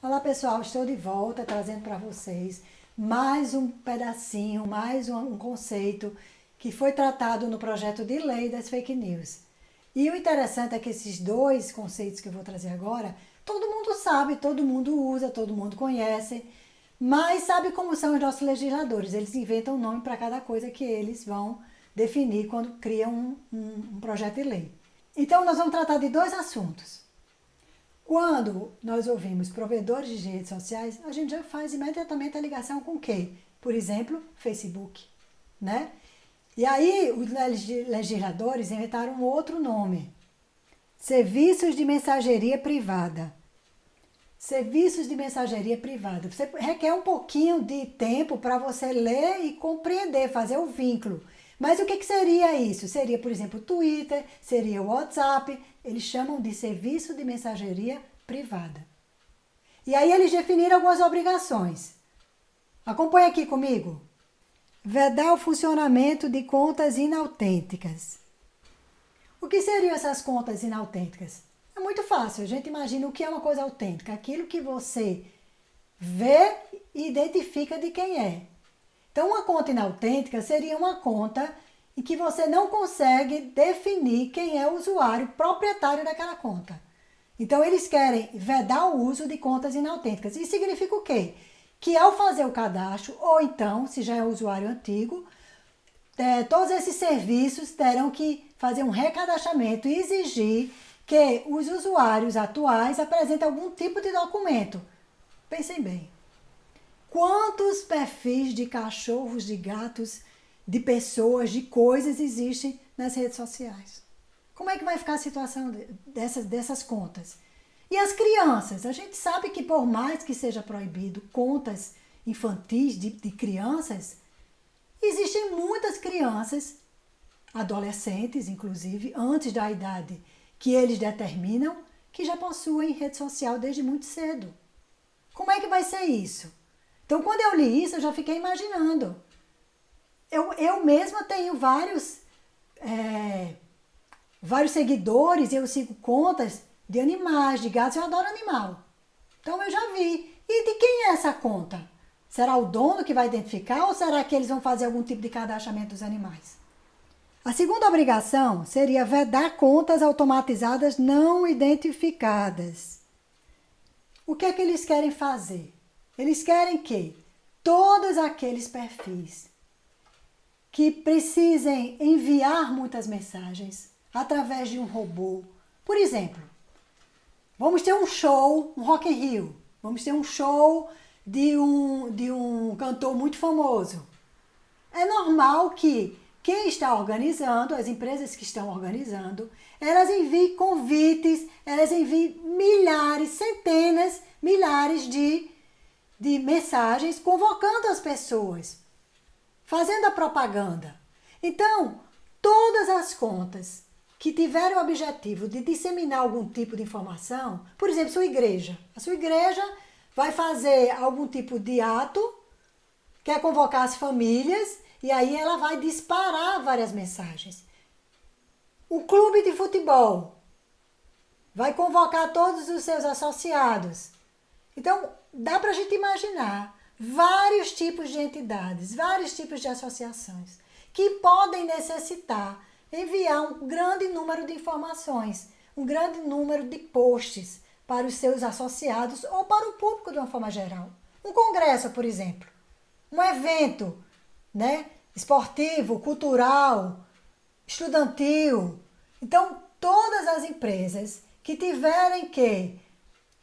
Olá pessoal, estou de volta trazendo para vocês mais um pedacinho, mais um conceito que foi tratado no projeto de lei das fake news. E o interessante é que esses dois conceitos que eu vou trazer agora, todo mundo sabe, todo mundo usa, todo mundo conhece, mas sabe como são os nossos legisladores? Eles inventam um nome para cada coisa que eles vão definir quando criam um projeto de lei. Então nós vamos tratar de dois assuntos. Quando nós ouvimos provedores de redes sociais, a gente já faz imediatamente a ligação com o quê? Por exemplo, Facebook, né? E aí os legisladores inventaram um outro nome. Serviços de mensageria privada. Serviços de mensageria privada. Você requer um pouquinho de tempo para você ler e compreender, fazer o vínculo. Mas o que seria isso? Seria, por exemplo, o Twitter, seria o WhatsApp. Eles chamam de serviço de mensageria privada. E aí eles definiram algumas obrigações. Acompanhe aqui comigo. Vedar o funcionamento de contas inautênticas. O que seriam essas contas inautênticas? É muito fácil. A gente imagina o que é uma coisa autêntica. Aquilo que você vê e identifica de quem é. Então, uma conta inautêntica seria uma conta em que você não consegue definir quem é o usuário proprietário daquela conta. Então, eles querem vedar o uso de contas inautênticas. Isso significa o quê? Que ao fazer o cadastro, ou então, se já é um usuário antigo, todos esses serviços terão que fazer um recadastramento e exigir que os usuários atuais apresentem algum tipo de documento. Pensem bem. Quantos perfis de cachorros, de gatos, de pessoas, de coisas existem nas redes sociais? Como é que vai ficar a situação dessas contas? E as crianças? A gente sabe que por mais que seja proibido contas infantis de crianças, existem muitas crianças, adolescentes inclusive, antes da idade que eles determinam, que já possuem rede social desde muito cedo. Como é que vai ser isso? Então, quando eu li isso, eu já fiquei imaginando. Eu mesma tenho vários seguidores, eu sigo contas de animais, de gatos, eu adoro animal. Então, eu já vi. E de quem é essa conta? Será o dono que vai identificar ou será que eles vão fazer algum tipo de cadastramento dos animais? A segunda obrigação seria vedar contas automatizadas não identificadas. O que é que eles querem fazer? Eles querem que todos aqueles perfis que precisem enviar muitas mensagens através de um robô, por exemplo, vamos ter um show, um Rock in Rio, vamos ter um show de um cantor muito famoso. É normal que quem está organizando, as empresas que estão organizando, elas enviem convites, elas enviem milhares, centenas, milhares de mensagens convocando as pessoas, fazendo a propaganda. Então, todas as contas que tiverem o objetivo de disseminar algum tipo de informação, por exemplo, a sua igreja vai fazer algum tipo de ato, quer convocar as famílias, e aí ela vai disparar várias mensagens. O clube de futebol vai convocar todos os seus associados. Então, dá para a gente imaginar vários tipos de entidades, vários tipos de associações que podem necessitar enviar um grande número de informações, um grande número de posts para os seus associados ou para o público de uma forma geral. Um congresso, por exemplo, um evento, né, esportivo, cultural, estudantil. Então, todas as empresas que tiverem que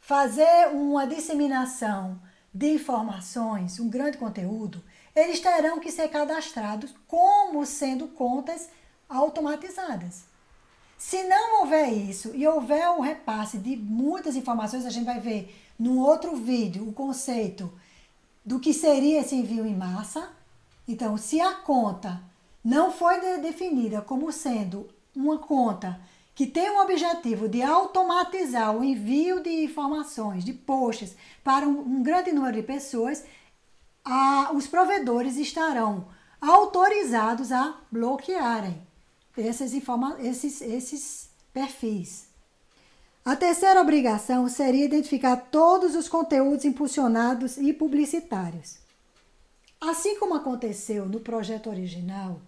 fazer uma disseminação de informações, um grande conteúdo, eles terão que ser cadastrados como sendo contas automatizadas. Se não houver isso e houver o repasse de muitas informações, a gente vai ver num outro vídeo o conceito do que seria esse envio em massa. Então, se a conta não foi definida como sendo uma conta que tem o objetivo de automatizar o envio de informações, de posts para um grande número de pessoas, os provedores estarão autorizados a bloquearem esses perfis. A terceira obrigação seria identificar todos os conteúdos impulsionados e publicitários. Assim como aconteceu no projeto original,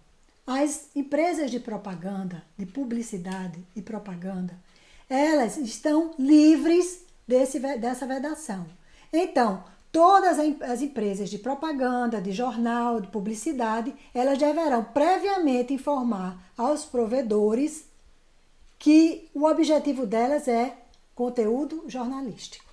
as empresas de propaganda, de publicidade e propaganda, elas estão livres dessa vedação. Então, todas as empresas de propaganda, de jornal, de publicidade, elas deverão previamente informar aos provedores que o objetivo delas é conteúdo jornalístico.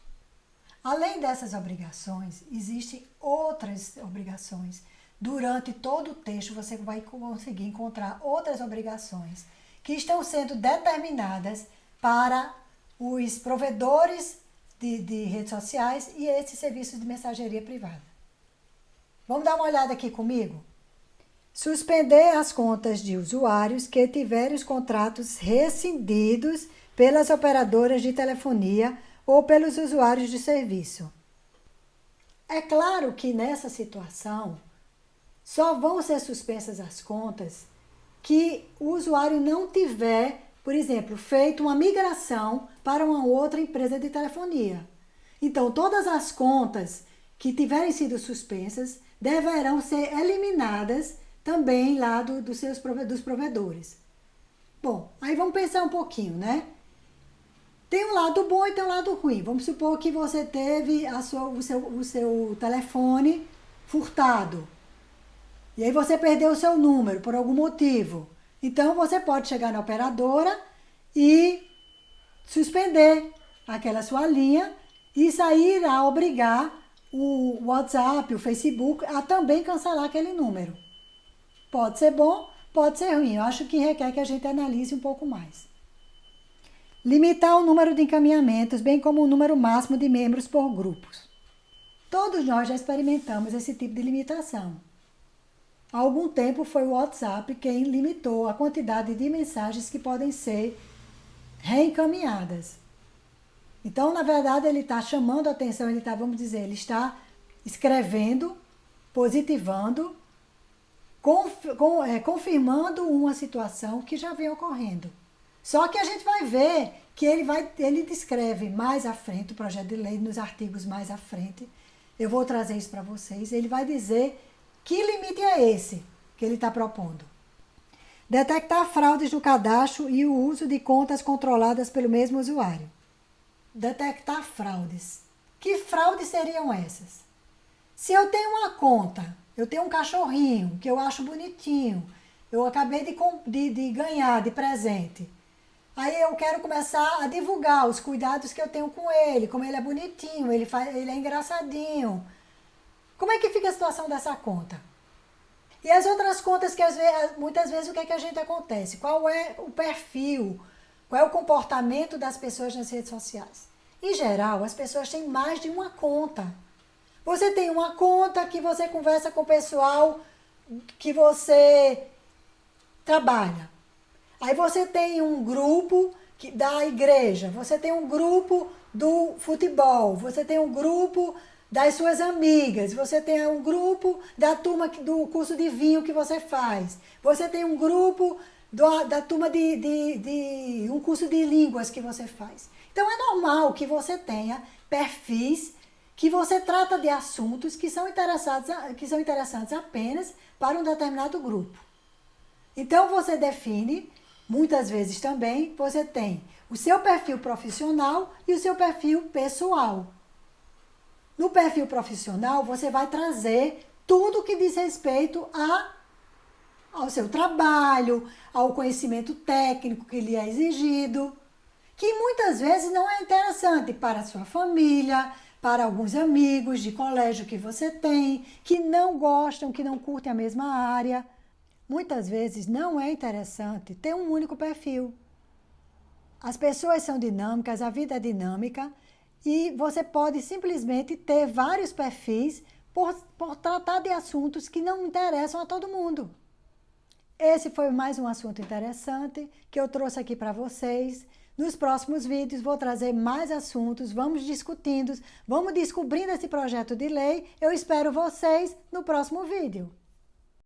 Além dessas obrigações, existem outras obrigações. Durante todo o texto você vai conseguir encontrar outras obrigações que estão sendo determinadas para os provedores de redes sociais e esses serviços de mensageria privada. Vamos dar uma olhada aqui comigo? Suspender as contas de usuários que tiverem os contratos rescindidos pelas operadoras de telefonia ou pelos usuários de serviço. É claro que nessa situação só vão ser suspensas as contas que o usuário não tiver, por exemplo, feito uma migração para uma outra empresa de telefonia. Então, todas as contas que tiverem sido suspensas deverão ser eliminadas também lá dos provedores. Bom, aí vamos pensar um pouquinho, né? Tem um lado bom e tem um lado ruim. Vamos supor que você teve o seu telefone furtado. E aí você perdeu o seu número por algum motivo. Então você pode chegar na operadora e suspender aquela sua linha e sair a obrigar o WhatsApp, o Facebook a também cancelar aquele número. Pode ser bom, pode ser ruim. Eu acho que requer que a gente analise um pouco mais. Limitar o número de encaminhamentos, bem como o número máximo de membros por grupos. Todos nós já experimentamos esse tipo de limitação. Há algum tempo foi o WhatsApp quem limitou a quantidade de mensagens que podem ser reencaminhadas. Então, na verdade, ele está chamando a atenção, ele está escrevendo, positivando, confirmando uma situação que já vem ocorrendo. Só que a gente vai ver que ele descreve mais à frente, o projeto de lei, nos artigos mais à frente, eu vou trazer isso para vocês, ele vai dizer que limite é esse que ele está propondo. Detectar fraudes no cadastro e o uso de contas controladas pelo mesmo usuário. Detectar fraudes. Que fraudes seriam essas? Se eu tenho uma conta, eu tenho um cachorrinho que eu acho bonitinho, eu acabei de ganhar de presente. Aí eu quero começar a divulgar os cuidados que eu tenho com ele, como ele é bonitinho, ele é engraçadinho. Como é que fica a situação dessa conta? E as outras contas que muitas vezes o que a gente acontece? Qual é o perfil? Qual é o comportamento das pessoas nas redes sociais? Em geral, as pessoas têm mais de uma conta. Você tem uma conta que você conversa com o pessoal que você trabalha. Aí você tem um grupo da igreja, você tem um grupo do futebol, você tem um grupo das suas amigas, você tem um grupo da turma do curso de vinho que você faz, você tem um grupo da turma de um curso de línguas que você faz. Então é normal que você tenha perfis que você trata de assuntos que são interessantes apenas para um determinado grupo. Então você define, muitas vezes também, você tem o seu perfil profissional e o seu perfil pessoal. No perfil profissional, você vai trazer tudo que diz respeito ao seu trabalho, ao conhecimento técnico que lhe é exigido, que muitas vezes não é interessante para a sua família, para alguns amigos de colégio que você tem, que não gostam, que não curtem a mesma área. Muitas vezes não é interessante ter um único perfil. As pessoas são dinâmicas, a vida é dinâmica e você pode simplesmente ter vários perfis por tratar de assuntos que não interessam a todo mundo. Esse foi mais um assunto interessante que eu trouxe aqui para vocês. Nos próximos vídeos vou trazer mais assuntos, vamos discutindo, vamos descobrindo esse projeto de lei. Eu espero vocês no próximo vídeo.